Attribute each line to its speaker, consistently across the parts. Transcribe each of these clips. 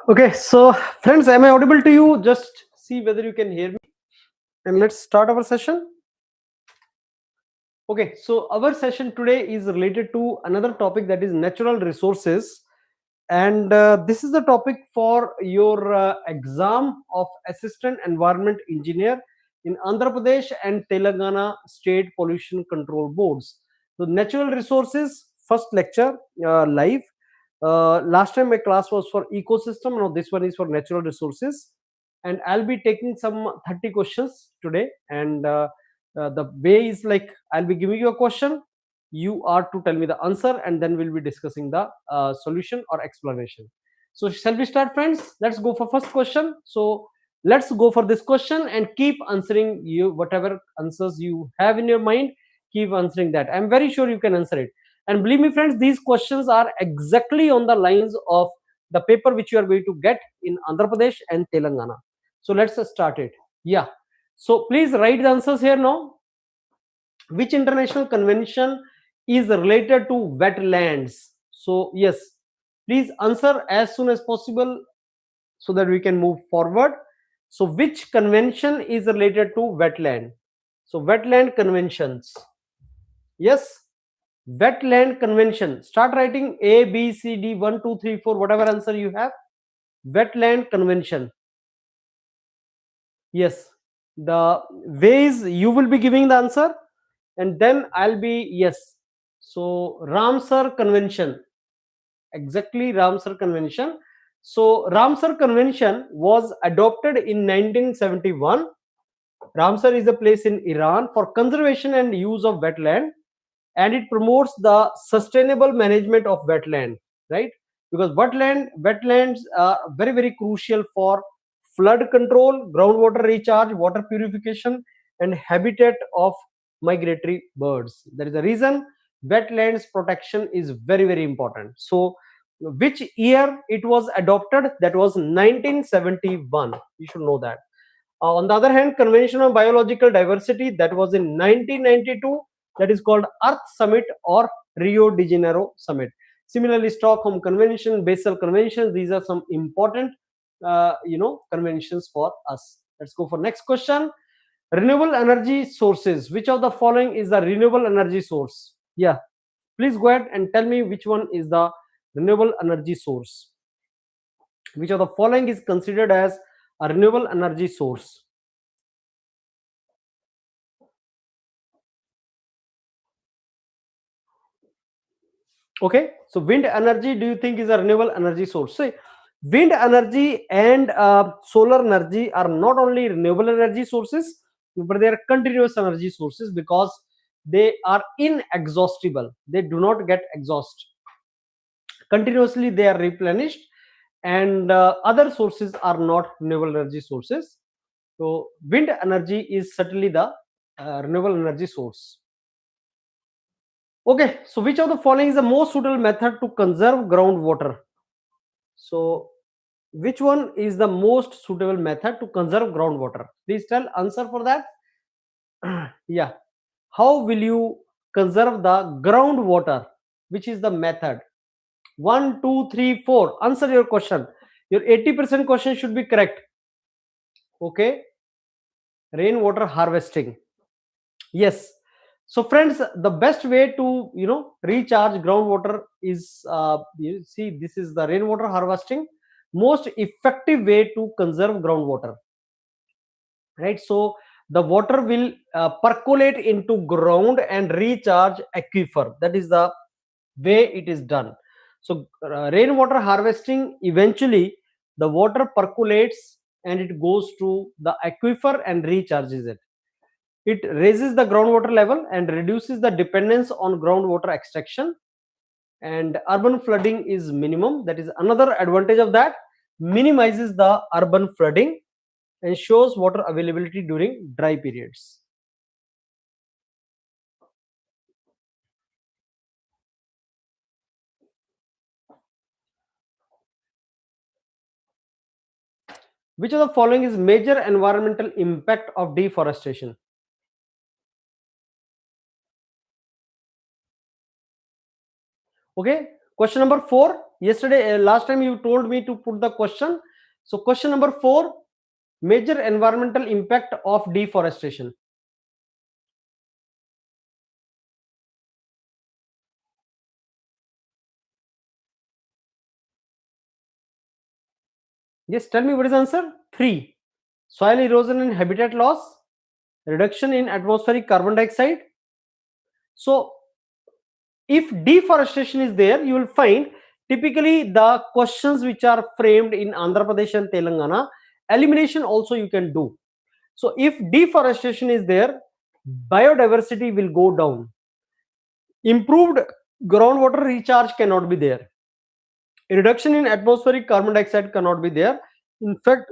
Speaker 1: Okay, so friends, am I audible to you? Just see whether you can hear me. And let's start our session. Okay, so our session today is related to another topic, that is natural resources. And this is the topic for your exam of Assistant Environment Engineer in Andhra Pradesh and Telangana State Pollution Control Boards. So, natural resources, first lecture live. Last time my class was for ecosystem. Now this one is for natural resources, and I'll be taking some 30 questions today. And the way is like, I'll be giving you a question, you are to tell me the answer, and then we'll be discussing the solution or explanation. So shall we start, friends? Let's go for first question. So let's go for this question and keep answering, you whatever answers you have in your mind, keep answering that. I'm very sure you can answer it. And believe me, friends, these questions are exactly on the lines of the paper which you are going to get in Andhra Pradesh and Telangana. So let's start it. Yeah. So please write the answers here now. Which international convention is related to wetlands? So yes, please answer as soon as possible so that we can move forward. So which convention is related to wetland? So wetland conventions. Yes, wetland convention. Start writing A, B, C, D, 1, 2, 3, 4, whatever answer you have. Wetland convention. Yes, the ways you will be giving the answer, and then I'll be, yes. So Ramsar convention. Exactly, Ramsar convention. So Ramsar convention was adopted in 1971. Ramsar is a place in Iran for conservation and use of wetland, and it promotes the sustainable management of wetland, right? Because wetlands are very crucial for flood control, groundwater recharge, water purification, and habitat of migratory birds. There is a reason wetlands protection is very important. So which year it was adopted? That was 1971. You should know that. On the other hand, Convention on Biological Diversity, that was in 1992. That is called Earth Summit or Rio de Janeiro Summit. Similarly, Stockholm Convention, Basel Convention, these are some important conventions for us. Let's go for next question. Renewable energy sources. Which of the following is the renewable energy source? Yeah, please go ahead and tell me which one is the renewable energy source. Which of the following is considered as a renewable energy source? Okay, so wind energy, do you think is a renewable energy source? So wind energy and solar energy are not only renewable energy sources, but they are continuous energy sources because they are inexhaustible. They do not get exhaust. Continuously they are replenished, and other sources are not renewable energy sources. So wind energy is certainly the renewable energy source. Okay, so which of the following is the most suitable method to conserve groundwater? So which one is the most suitable method to conserve groundwater? Please tell answer for that. Yeah, how will you conserve the groundwater? Which is the method? 1, 2, 3, 4. Answer your question. Your 80% question should be correct. Okay, rainwater harvesting. Yes. So friends, the best way to recharge groundwater is you see, this is the rainwater harvesting, most effective way to conserve groundwater, right? So the water will percolate into ground and recharge aquifer. That is the way it is done. So rainwater harvesting, eventually the water percolates and it goes to the aquifer and recharges it. It raises the groundwater level and reduces the dependence on groundwater extraction, and urban flooding is minimum. That is another advantage of that. Minimizes the urban flooding, ensures water availability during dry periods. Which of the following is major environmental impact of deforestation? Okay, question number 4. Yesterday, last time you told me to put the question. So question number 4, major environmental impact of deforestation. Yes, tell me what is the answer. 3, soil erosion and habitat loss, reduction in atmospheric carbon dioxide. So if deforestation is there, you will find typically the questions which are framed in Andhra Pradesh and Telangana, elimination also you can do. So if deforestation is there, biodiversity will go down. Improved groundwater recharge cannot be there. Reduction in atmospheric carbon dioxide cannot be there. In fact,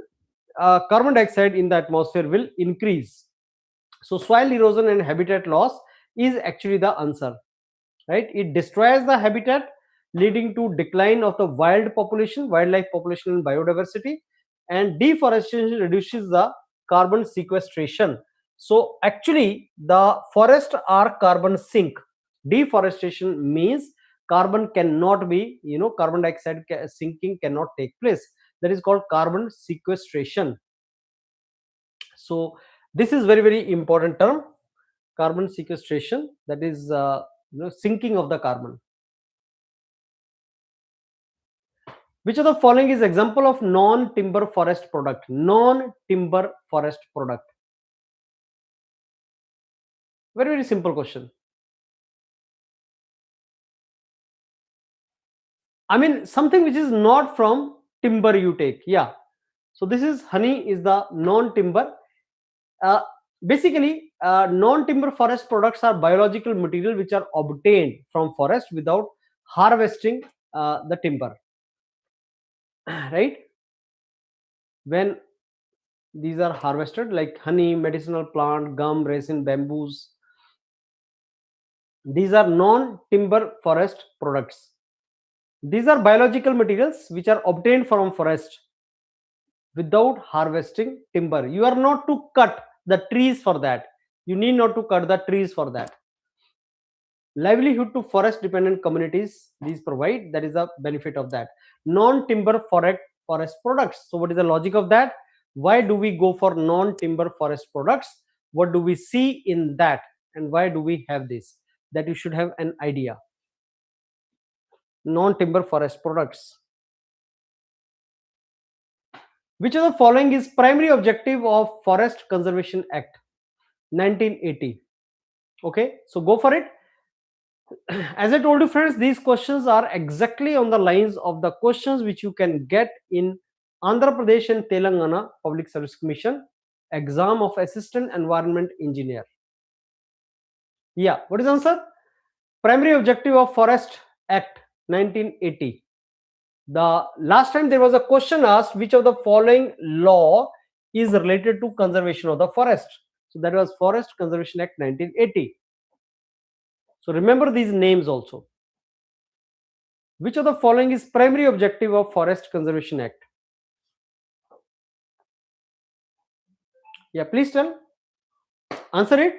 Speaker 1: carbon dioxide in the atmosphere will increase. So soil erosion and habitat loss is actually the answer, right? It destroys the habitat, leading to decline of the wildlife population and biodiversity, and deforestation reduces the carbon sequestration. So actually the forests are carbon sink. Deforestation means carbon cannot be, carbon dioxide sinking cannot take place. That is called carbon sequestration. So this is very, very important term, carbon sequestration, that is sinking of the carbon. Which of the following is example of non-timber forest product? Non-timber forest product. Very, very simple question. I mean, something which is not from timber you take. Yeah. So this is honey is the non-timber. Uh, Basically, non-timber forest products are biological material which are obtained from forest without harvesting the timber. Right? When these are harvested, like honey, medicinal plant, gum, resin, bamboos, these are non-timber forest products. These are biological materials which are obtained from forest without harvesting timber. You are not to cut the trees for that. You need not to cut the trees for that. Livelihood to forest dependent communities these provide, that is the benefit of that. Non-timber forest products. So what is the logic of that? Why do we go for non-timber forest products? What do we see in that, and why do we have this? That you should have an idea. Non-timber forest products. Which of the following is primary objective of Forest Conservation Act 1980? Okay, so go for it. As I told you friends, these questions are exactly on the lines of the questions which you can get in Andhra Pradesh and Telangana Public Service Commission exam of Assistant Environment Engineer. Yeah, what is the answer? Primary objective of Forest Act 1980. The last time there was a question asked, which of the following law is related to conservation of the forest? So that was Forest Conservation Act 1980. So remember these names also. Which of the following is primary objective of Forest Conservation Act? Yeah, please tell. Answer it.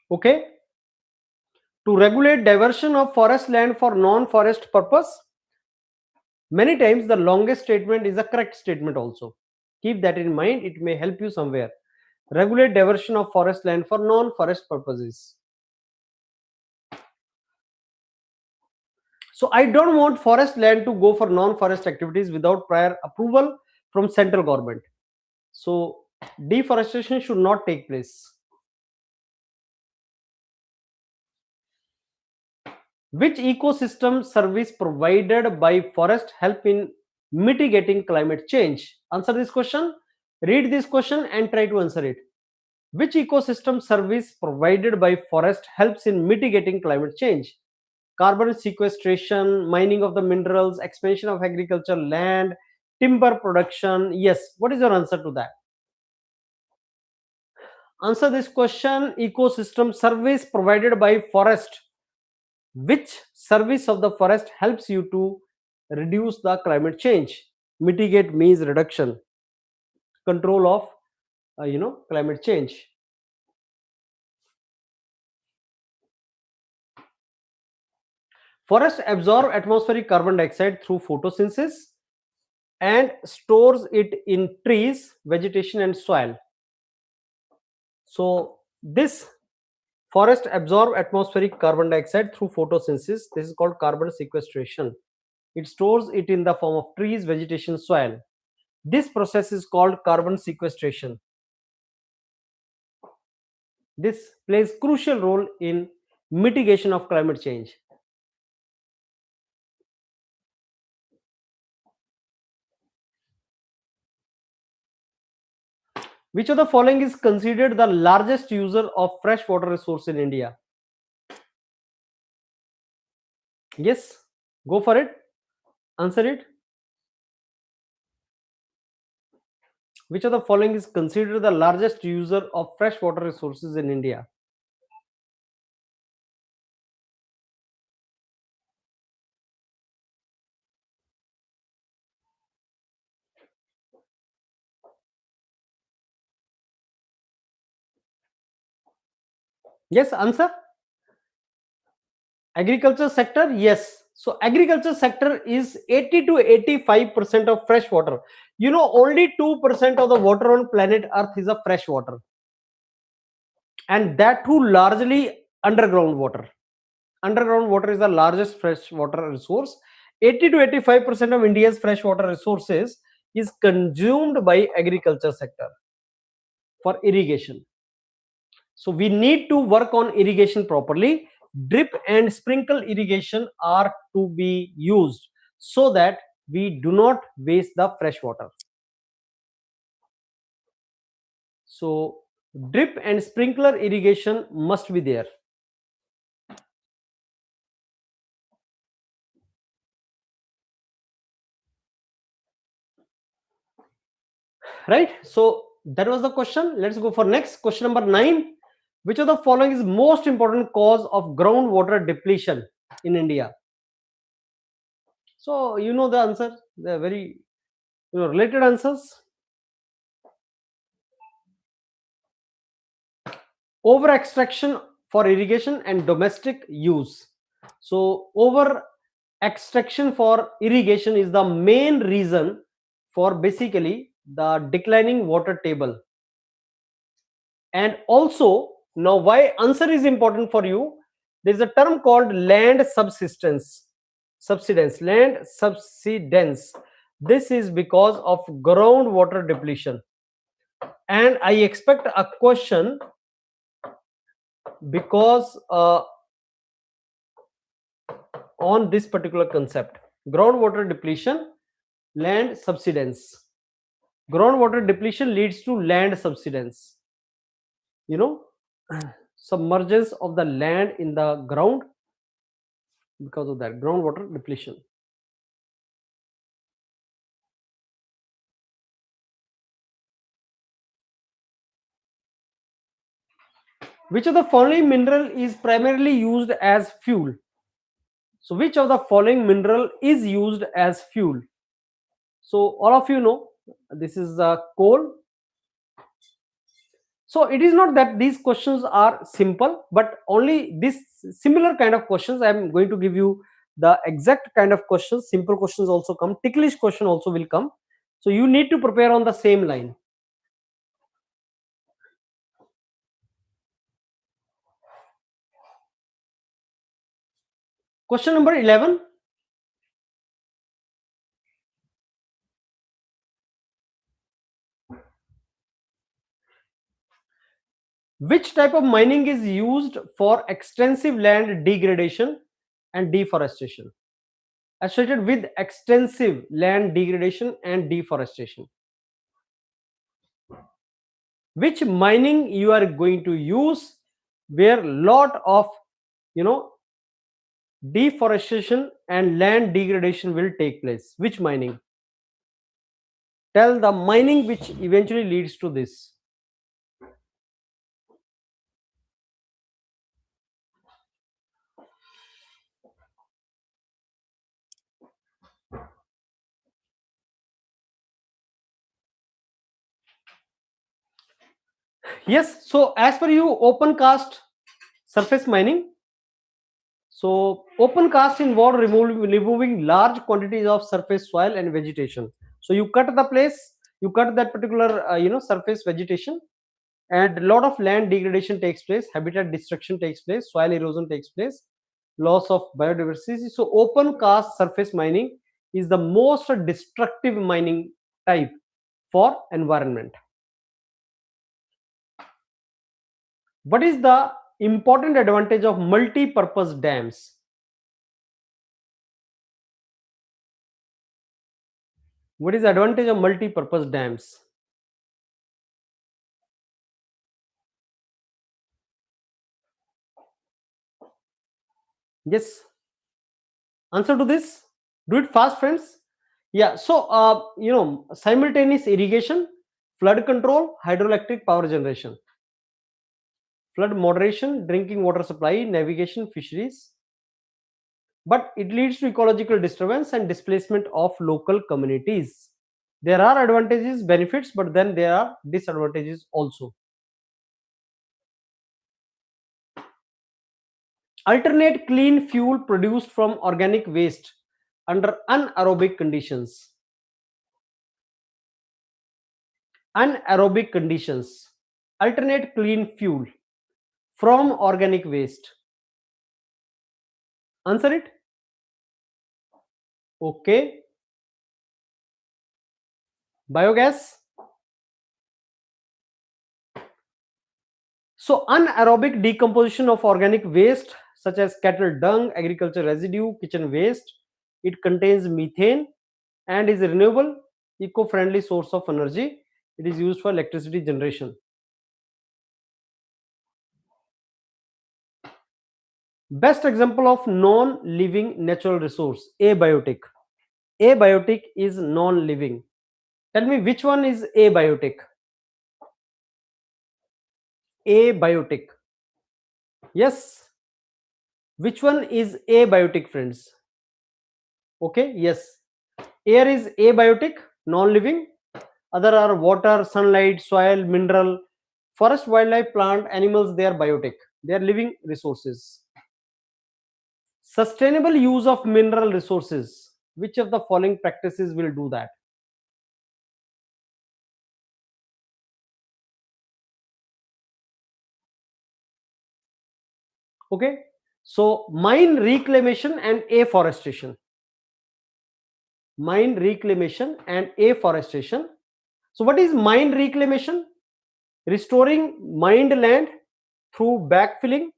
Speaker 1: Okay. To regulate diversion of forest land for non-forest purpose. Many times the longest statement is a correct statement also. Keep that in mind. It may help you somewhere. Regulate diversion of forest land for non-forest purposes. So I don't want forest land to go for non-forest activities without prior approval from central government. So deforestation should not take place. Which ecosystem service provided by forest help in mitigating climate change? Answer this question. Read this question and try to answer it. Which ecosystem service provided by forest helps in mitigating climate change? Carbon sequestration, mining of the minerals, expansion of agricultural land, timber production. Yes, what is your answer to that? Answer this question. Ecosystem service provided by forest. Which service of the forest helps you to reduce the climate change? Mitigate means reduction, control of climate change. Forest absorb atmospheric carbon dioxide through photosynthesis and stores it in trees, vegetation, and soil. So this forest absorb atmospheric carbon dioxide through photosynthesis. This is called carbon sequestration. It stores it in the form of trees, vegetation, soil. This process is called carbon sequestration. This plays crucial role in mitigation of climate change. Which of the following is considered the largest user of fresh water resource in India? Yes, go for it. Answer it. Which of the following is considered the largest user of fresh water resources in India? Yes, answer. Agriculture sector, yes. So agriculture sector is 80 to 85% of fresh water. You know, only 2% of the water on planet Earth is a fresh water, and that too largely underground water. Underground water is the largest fresh water resource. 80 to 85% of India's fresh water resources is consumed by agriculture sector for irrigation. So we need to work on irrigation properly. Drip and sprinkle irrigation are to be used so that we do not waste the fresh water. So drip and sprinkler irrigation must be there. Right? So that was the question. Let's go for next question number 9. Which of the following is most important cause of groundwater depletion in India? So you know the answer. They are very related answers. Over extraction for irrigation and domestic use. So over extraction for irrigation is the main reason for basically the declining water table. And also, now why answer is important for you, there is a term called land subsidence. Land subsidence. This is because of groundwater depletion, and I expect a question because on this particular concept: groundwater depletion, land subsidence. Groundwater depletion leads to land subsidence. You know, submergence of the land in the ground because of that groundwater depletion. Which of the following mineral is primarily used as fuel? So which of the following mineral is used as fuel? So all of you know this is coal. So it is not that these questions are simple, but only this similar kind of questions I am going to give you the exact kind of questions. Simple questions also come, ticklish question also will come. So you need to prepare on the same line. Question number 11. Which type of mining is used for extensive land degradation and deforestation? Associated with extensive land degradation and deforestation. Which mining you are going to use where lot of deforestation and land degradation will take place? Which mining? Tell the mining which eventually leads to this. Yes, so as per you, open cast surface mining. So open cast involve removing large quantities of surface soil and vegetation. So you cut the place, you cut that particular surface vegetation, and a lot of land degradation takes place, habitat destruction takes place, soil erosion takes place, loss of biodiversity. So open cast surface mining is the most destructive mining type for environment. What is the important advantage of multi-purpose dams? What is the advantage of multi-purpose dams? Yes, answer to this. Do it fast, friends. Yeah, so simultaneous irrigation, flood control, hydroelectric power generation, flood moderation, drinking water supply, navigation, fisheries. But it leads to ecological disturbance and displacement of local communities. There are advantages, benefits, but then there are disadvantages also. Alternate clean fuel produced from organic waste under anaerobic conditions. Anaerobic conditions. Alternate clean fuel from organic waste. Answer it. Okay. Biogas. So anaerobic decomposition of organic waste such as cattle dung, agriculture residue, kitchen waste. It contains methane and is a renewable, eco-friendly source of energy. It is used for electricity generation. Best example of non-living natural resource, abiotic. Abiotic is non-living. Tell me which one is abiotic? Abiotic. Yes. Which one is abiotic, friends? Okay, yes. Air is abiotic, non-living. Other are water, sunlight, soil, mineral. Forest, wildlife, plant, animals, they are biotic. They are living resources. Sustainable use of mineral resources. Which of the following practices will do that? Okay, so mine reclamation and afforestation. Mine reclamation and afforestation. So what is mine reclamation? Restoring mined land through backfilling,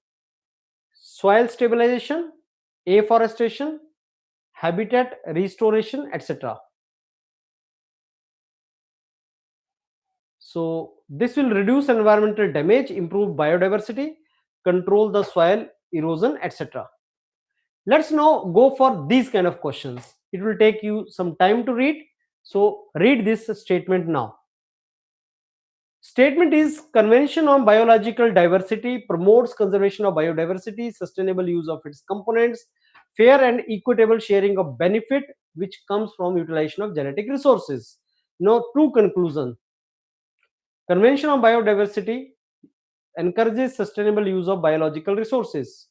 Speaker 1: soil stabilization, afforestation, habitat restoration, etc. So this will reduce environmental damage, improve biodiversity, control the soil erosion, etc. Let's now go for these kind of questions. It will take you some time to read. So read this statement now. Statement is Convention on Biological Diversity promotes conservation of biodiversity, sustainable use of its components, fair and equitable sharing of benefit which comes from utilization of genetic resources. Now, true conclusion. Convention on Biodiversity encourages sustainable use of biological resources.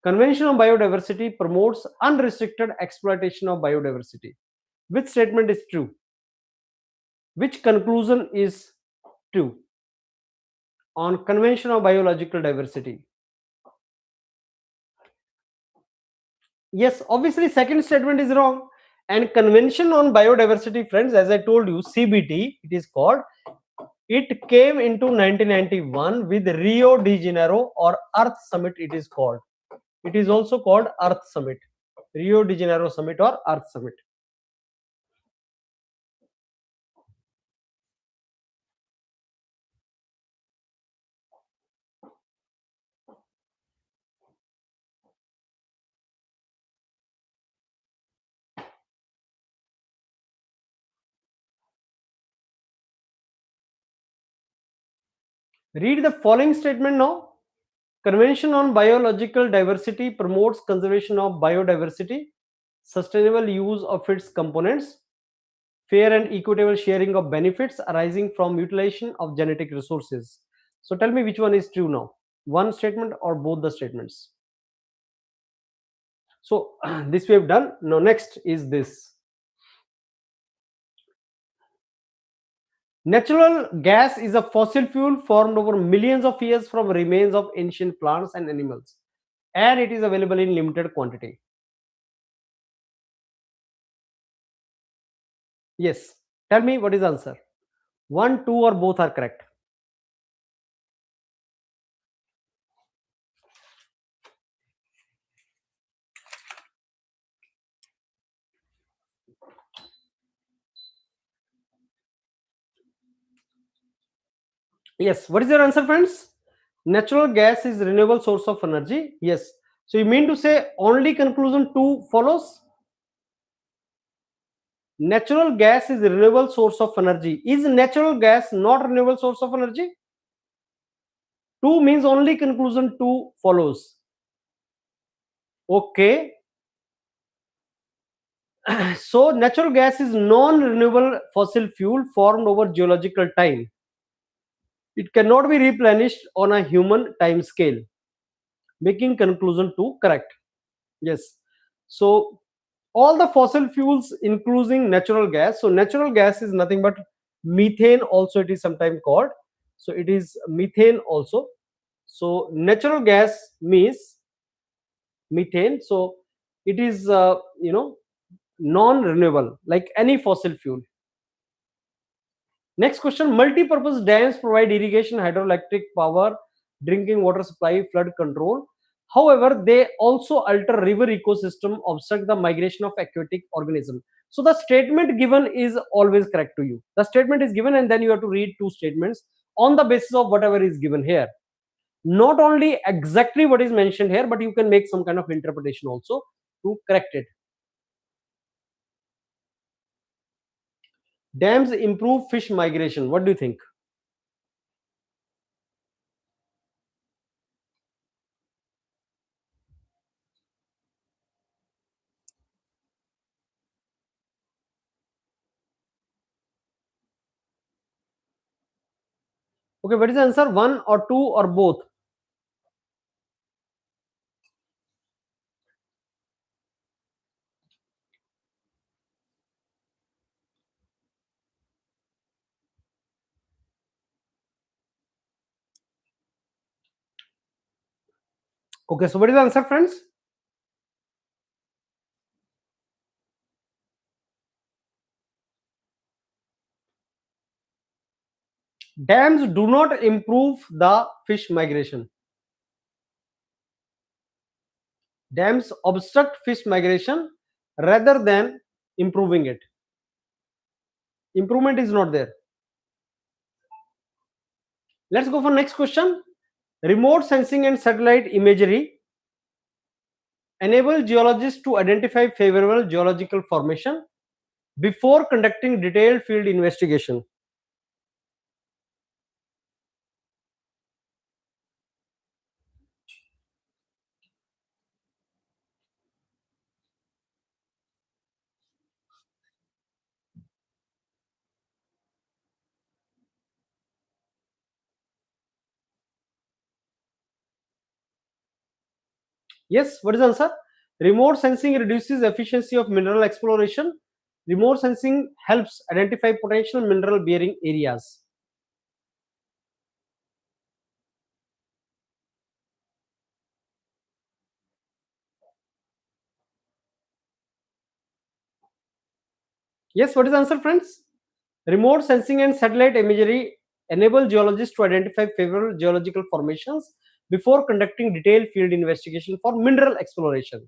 Speaker 1: Convention on Biodiversity promotes unrestricted exploitation of biodiversity. Which statement is true? Which conclusion is true on Convention of Biological Diversity? Yes, obviously second statement is wrong. And Convention on Biodiversity, friends, as I told you, CBT, it is called. It came into 1991 with Rio de Janeiro or Earth Summit, it is called. It is also called Earth Summit, Rio de Janeiro Summit or Earth Summit. Read the following statement now. Convention on Biological Diversity promotes conservation of biodiversity, sustainable use of its components, fair and equitable sharing of benefits arising from utilization of genetic resources. So tell me which one is true now, one statement or both the statements? So this we have done. Now next is this. Natural gas is a fossil fuel formed over millions of years from remains of ancient plants and animals, and it is available in limited quantity. Yes. Tell me what is the answer. One, two, or both are correct. Yes. What is your answer, friends? Natural gas is renewable source of energy. Yes. So you mean to say only conclusion two follows? Natural gas is a renewable source of energy. Is natural gas not renewable source of energy? Two means only conclusion two follows. Okay. So natural gas is non-renewable fossil fuel formed over geological time. It cannot be replenished on a human time scale, making conclusion two correct. Yes. So all the fossil fuels including natural gas. So natural gas is nothing but methane also it is sometimes called. So it is methane also. So natural gas means methane. So it is non-renewable like any fossil fuel. Next question, multi-purpose dams provide irrigation, hydroelectric power, drinking water supply, flood control. However, they also alter river ecosystem, obstruct the migration of aquatic organisms. So the statement given is always correct to you. The statement is given and then you have to read two statements on the basis of whatever is given here. Not only exactly what is mentioned here, but you can make some kind of interpretation also to correct it. Dams improve fish migration. What do you think? Okay, what is the answer? One or two or both? Okay, so what is the answer, friends? Dams do not improve the fish migration. Dams obstruct fish migration rather than improving it. Improvement is not there. Let's go for next question. Remote sensing and satellite imagery enable geologists to identify favorable geological formation before conducting detailed field investigation. Yes, what is the answer? Remote sensing reduces efficiency of mineral exploration. Remote sensing helps identify potential mineral bearing areas. Yes, what is the answer, friends? Remote sensing and satellite imagery enable geologists to identify favorable geological formations before conducting detailed field investigation for mineral exploration.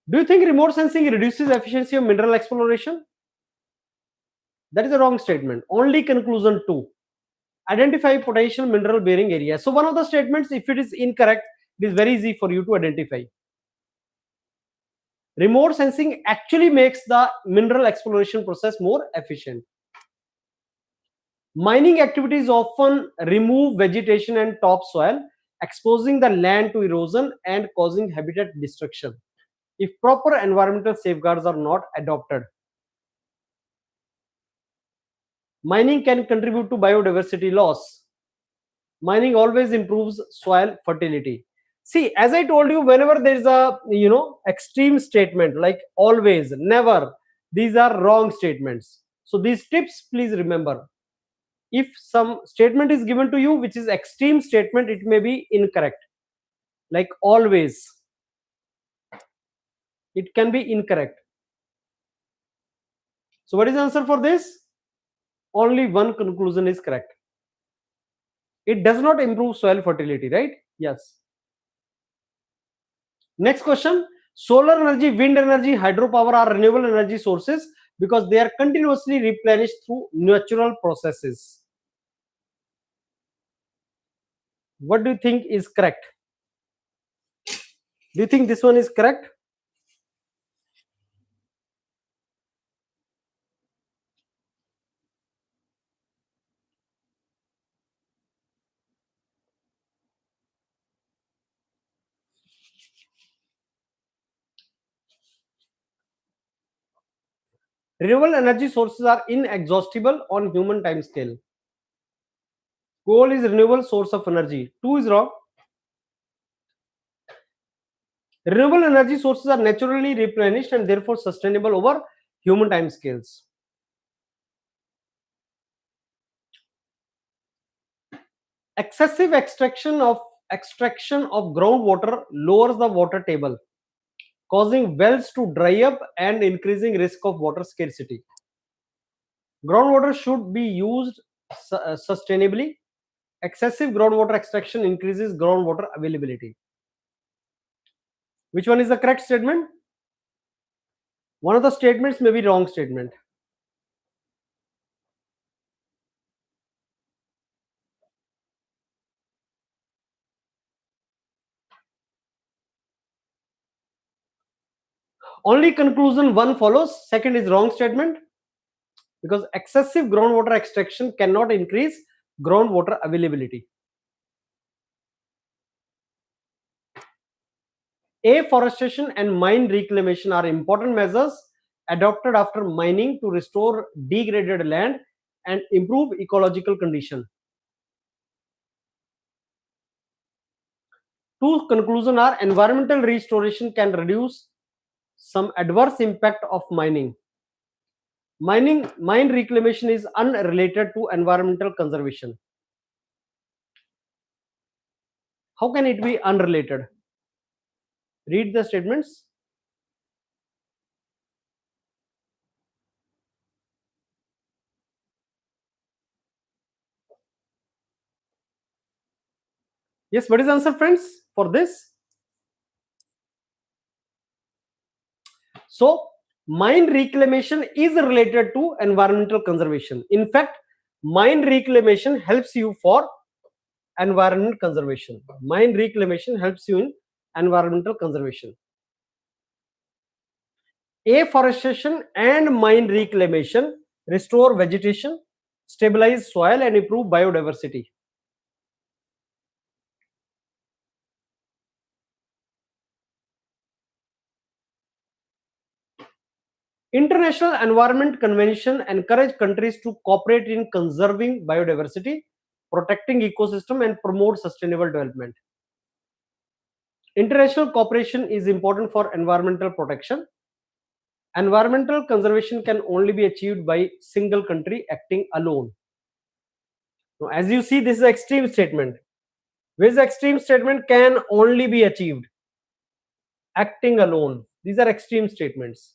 Speaker 1: Do you think remote sensing reduces efficiency of mineral exploration? That is a wrong statement. Only conclusion two. Identify potential mineral bearing areas. So one of the statements, if it is incorrect, it is very easy for you to identify. Remote sensing actually makes the mineral exploration process more efficient. Mining activities often remove vegetation and topsoil, exposing the land to erosion and causing habitat destruction if proper environmental safeguards are not adopted. Mining can contribute to biodiversity loss. Mining always improves soil fertility. See, as I told you, whenever there is a extreme statement like always, never, these are wrong statements. So these tips, please remember. If some statement is given to you which is extreme statement, it may be incorrect. Like always, it can be incorrect. So what is the answer for this? Only one conclusion is correct. It does not improve soil fertility, right? Yes. Next question. Solar energy, wind energy, hydropower are renewable energy sources because they are continuously replenished through natural processes. What do you think is correct? Do you think this one is correct? Renewable energy sources are inexhaustible on human time scale. Coal is renewable source of energy. 2 is wrong. Renewable energy sources are naturally replenished and therefore sustainable over human time scales. Excessive extraction of groundwater lowers the water table, causing wells to dry up and increasing risk of water scarcity. Groundwater should be used sustainably. Excessive groundwater extraction increases groundwater availability. Which one is the correct statement? One of the statements may be wrong statement. Only conclusion 1 follows. Second is wrong statement because excessive groundwater extraction cannot increase groundwater availability. Afforestation and mine reclamation are important measures adopted after mining to restore degraded land and improve ecological condition. Two conclusions are environmental restoration can reduce some adverse impact of mining. Mine reclamation is unrelated to environmental conservation. How can it be unrelated? Read the statements. Yes, what is the answer, friends, for this? So, mine reclamation is related to environmental conservation. In fact, mine reclamation helps you for environmental conservation. Mine reclamation helps you in environmental conservation. Afforestation and mine reclamation restore vegetation, stabilize soil, and improve biodiversity. International Environment Convention encourage countries to cooperate in conserving biodiversity, protecting ecosystem, and promote sustainable development. International cooperation is important for environmental protection. Environmental conservation can only be achieved by single country acting alone. Now, as you see, this is an extreme statement. This extreme statement can only be achieved acting alone. These are extreme statements.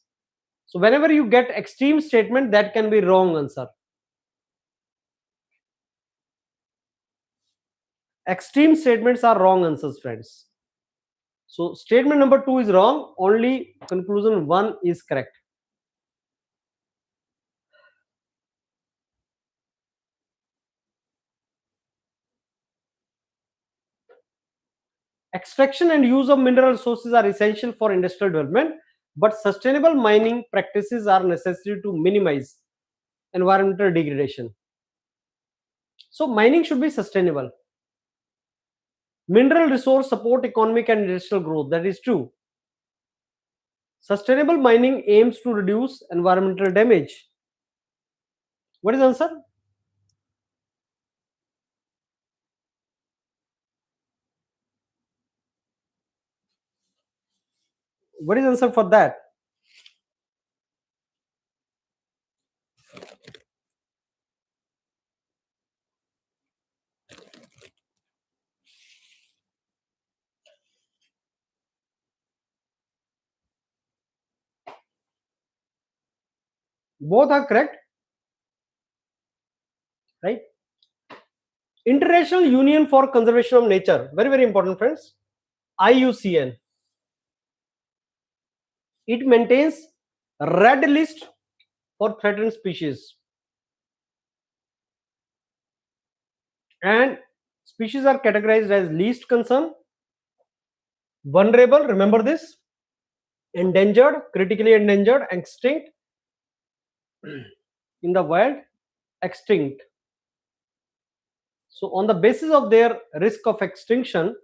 Speaker 1: So whenever you get extreme statement, that can be wrong answer. Extreme statements are wrong answers, friends. So statement number 2 is wrong. Only conclusion 1 is correct. Extraction and use of mineral resources are essential for industrial development, but sustainable mining practices are necessary to minimize environmental degradation. So mining should be sustainable. Mineral resource support economic and industrial growth. That is true. Sustainable mining aims to reduce environmental damage. What is the answer? What is answer for that? Both are correct, right? International Union for Conservation of Nature, very very important, friends. IUCN. It maintains red list for threatened species, and species are categorized as least concern, vulnerable, remember this, endangered, critically endangered, extinct, in the wild, extinct. So on the basis of their risk of extinction,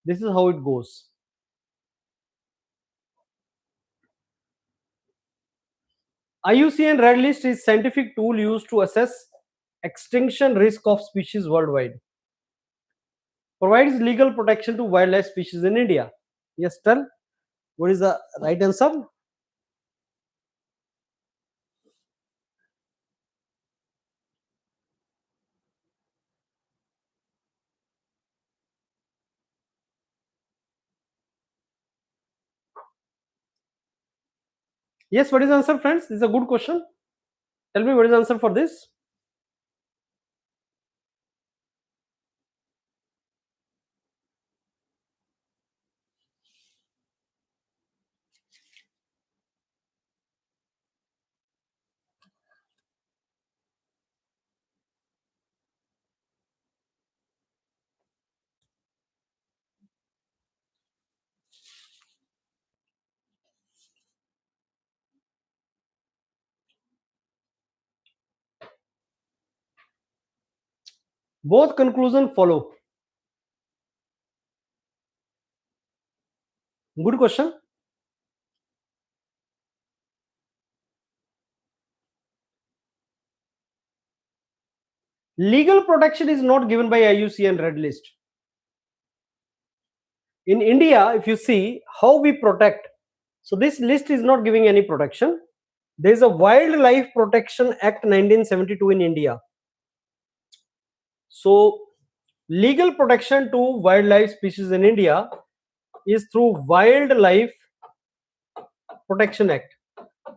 Speaker 1: this is how it goes. IUCN Red List is scientific tool used to assess extinction risk of species worldwide. Provides legal protection to wildlife species in India. Yes, tell. What is the right answer? Yes, what is the answer, friends? This is a good question. Tell me what is the answer for this? Both conclusion follow. Good question. Legal protection is not given by IUCN Red List. In India, if you see how we protect, so this list is not giving any protection. There is a Wildlife Protection Act 1972 in India. So legal protection to wildlife species in India is through Wildlife Protection Act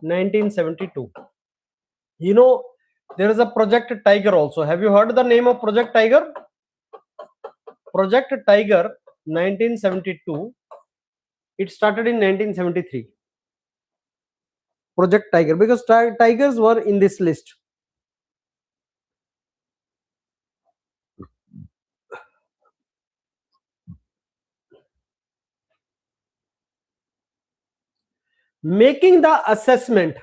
Speaker 1: 1972. You know, there is a Project Tiger also. Have you heard the name of Project Tiger? Project Tiger 1972. It started in 1973. Project Tiger, because tigers were in this list. Making the assessment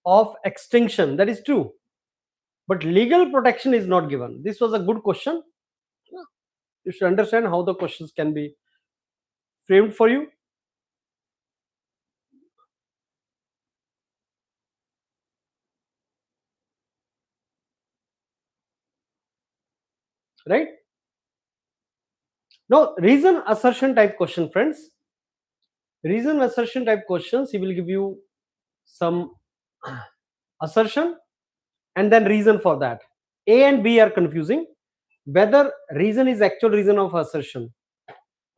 Speaker 1: of extinction, that is true, but legal protection is not given. This was a good question. You should understand how the questions can be framed for you. Right? Now, reason assertion type question, friends. Reason assertion type questions, he will give you some assertion and then reason for that. A and B are confusing. Whether reason is actual reason of assertion.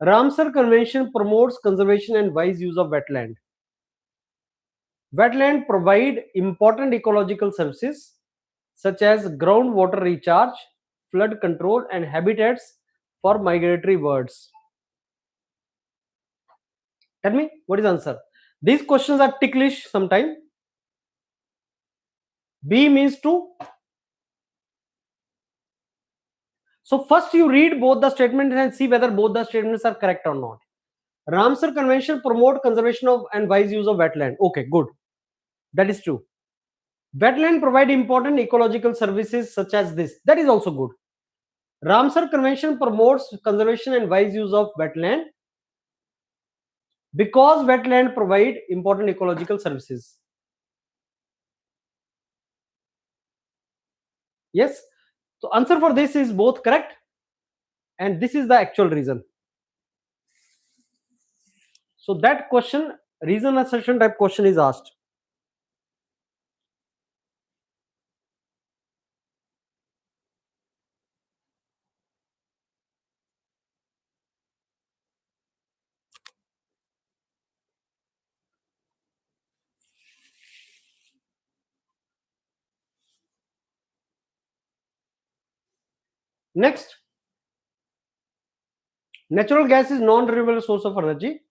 Speaker 1: Ramsar Convention promotes conservation and wise use of wetland. Wetland provide important ecological services such as groundwater recharge, flood control, and habitats for migratory birds. Tell me, what is the answer? These questions are ticklish sometimes. B means to. So first you read both the statements and see whether both the statements are correct or not. Ramsar Convention promote conservation of and wise use of wetland. Okay, good. That is true. Wetland provide important ecological services such as this. That is also good. Ramsar Convention promotes conservation and wise use of wetland because wetland provide important ecological services. Yes. So answer for this is both correct, and this is the actual reason. So that question, reason assertion type question is asked. Next, natural gas is non-renewable source of energy.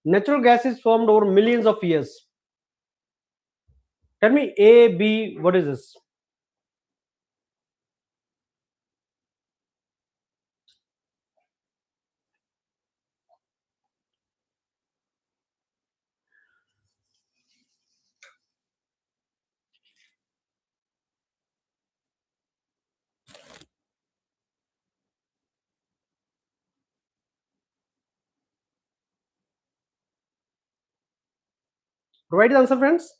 Speaker 1: Natural gas is formed over millions of years. Tell me A, B, what is this? Provide the answer, friends.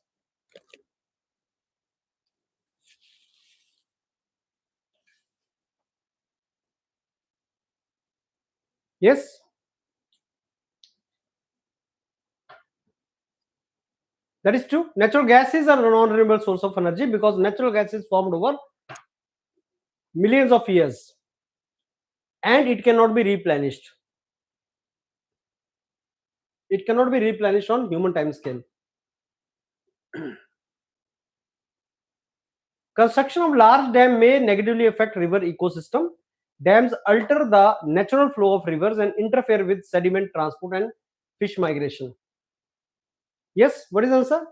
Speaker 1: Yes, that is true. Natural gases are a non-renewable source of energy because natural gas is formed over millions of years and it cannot be replenished. It cannot be replenished on human time scale. Construction of large dam may negatively affect river ecosystem. Dams alter the natural flow of rivers and interfere with sediment transport and fish migration. Yes, what is the answer?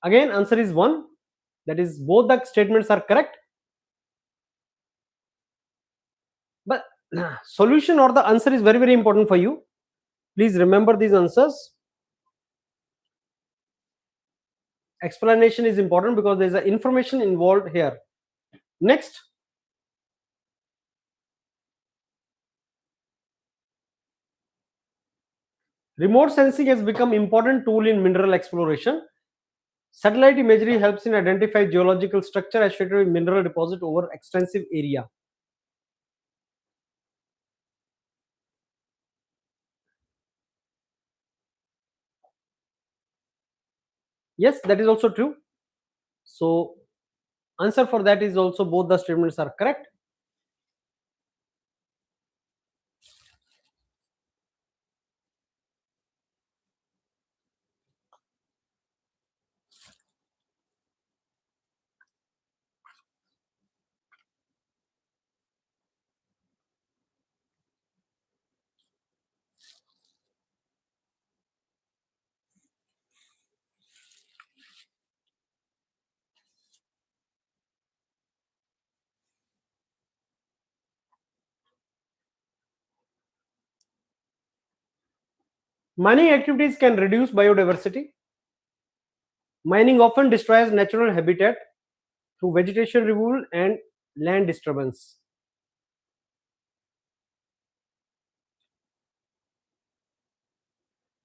Speaker 1: Again, answer is 1. That is, both the statements are correct. But solution or the answer is very, very important for you. Please remember these answers. Explanation is important because there is a information involved here. Next, remote sensing has become important tool in mineral exploration. Satellite imagery helps in identify geological structure associated with mineral deposit over extensive area. Yes, that is also true. So answer for that is also both the statements are correct. Mining activities can reduce biodiversity. Mining often destroys natural habitat through vegetation removal and land disturbance.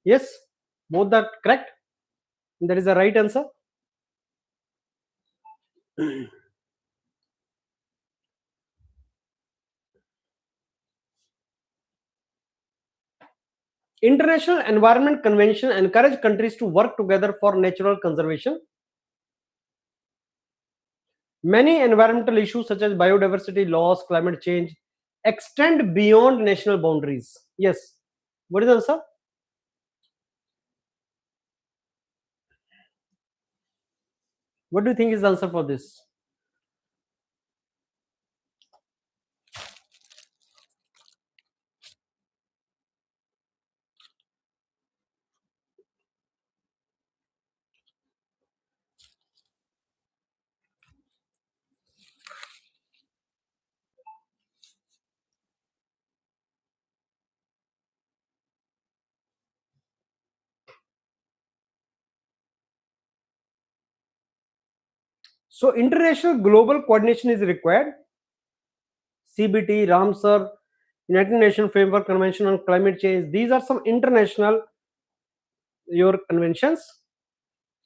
Speaker 1: Yes, both are correct. That is the right answer. International Environment Convention encourage countries to work together for natural conservation. Many environmental issues such as biodiversity loss, climate change extend beyond national boundaries. Yes. What is the answer? What do you think is the answer for this? So international global coordination is required. CBT, Ramsar, United Nations Framework Convention on Climate Change. These are some international your conventions.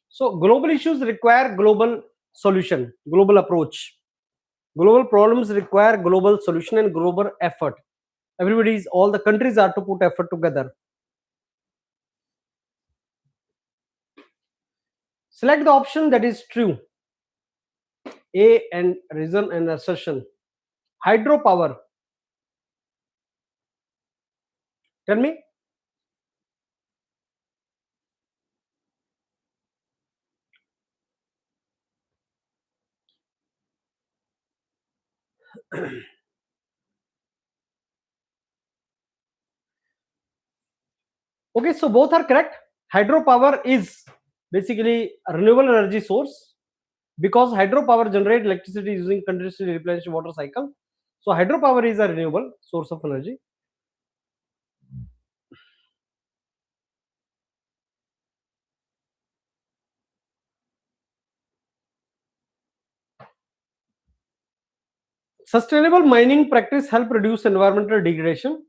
Speaker 1: So global issues require global solution, global approach. Global problems require global solution and global effort. All the countries are to put effort together. Select the option that is true. A and reason and assertion. Hydropower. Tell me. Okay, so both are correct. Hydropower is basically a renewable energy source because hydropower generates electricity using continuously replenished water cycle. So hydropower is a renewable source of energy. Sustainable mining practice help reduce environmental degradation.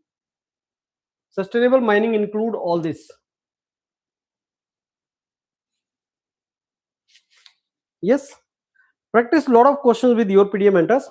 Speaker 1: Sustainable mining include all this. Yes, practice lot of questions with YourPedia mentors.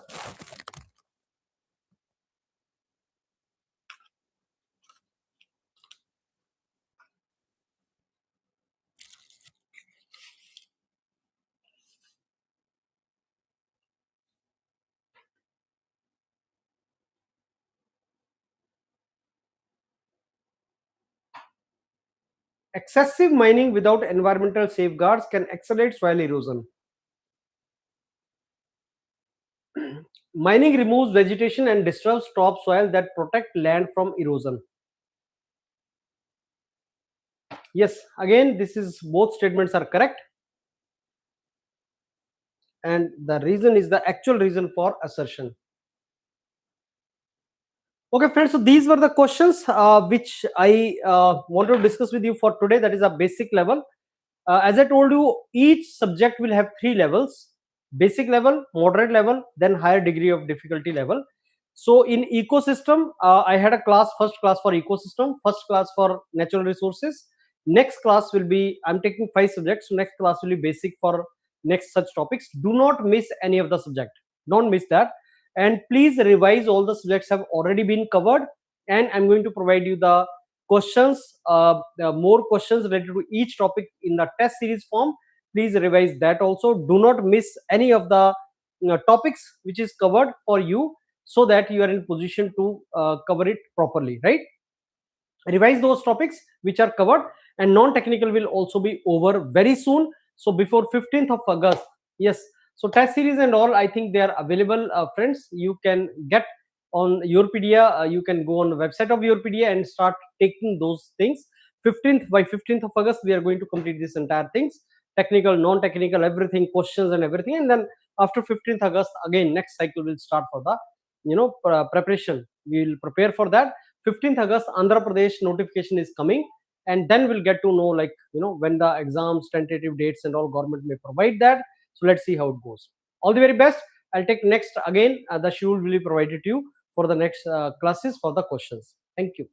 Speaker 1: Excessive mining without environmental safeguards can accelerate soil erosion. Mining removes vegetation and disturbs topsoil that protect land from erosion. Yes, again, this is both statements are correct. And the reason is the actual reason for assertion. Okay, friends, so these were the questions which I wanted to discuss with you for today. That is a basic level. As I told you, each subject will have 3 levels: basic level, moderate level, then higher degree of difficulty level. So in ecosystem, I had a class, first class for ecosystem, first class for natural resources. Next class will be, I'm taking 5 subjects, so next class will be basic for next such topics. Do not miss any of the subject. Don't miss that. And please revise, all the subjects have already been covered, and I'm going to provide you the questions, more questions related to each topic in the test series form. Please revise that also. Do not miss any of the topics which is covered for you, so that you are in position to cover it properly, right? Revise those topics which are covered, and non-technical will also be over very soon. So before 15th of August, yes. So test series and all, I think they are available, friends. You can get on YourPedia. You can go on the website of YourPedia and start taking those things. 15th, by 15th of August, we are going to complete this entire things, technical, non-technical, everything, questions and everything. And then after 15th August, again, next cycle will start for the preparation. We will prepare for that. 15th August, Andhra Pradesh notification is coming, and then we'll get to know, like, when the exams, tentative dates and all, government may provide that. So let's see how it goes. All the very best. I'll take next again. The schedule will be provided to you for the next classes for the questions. Thank you.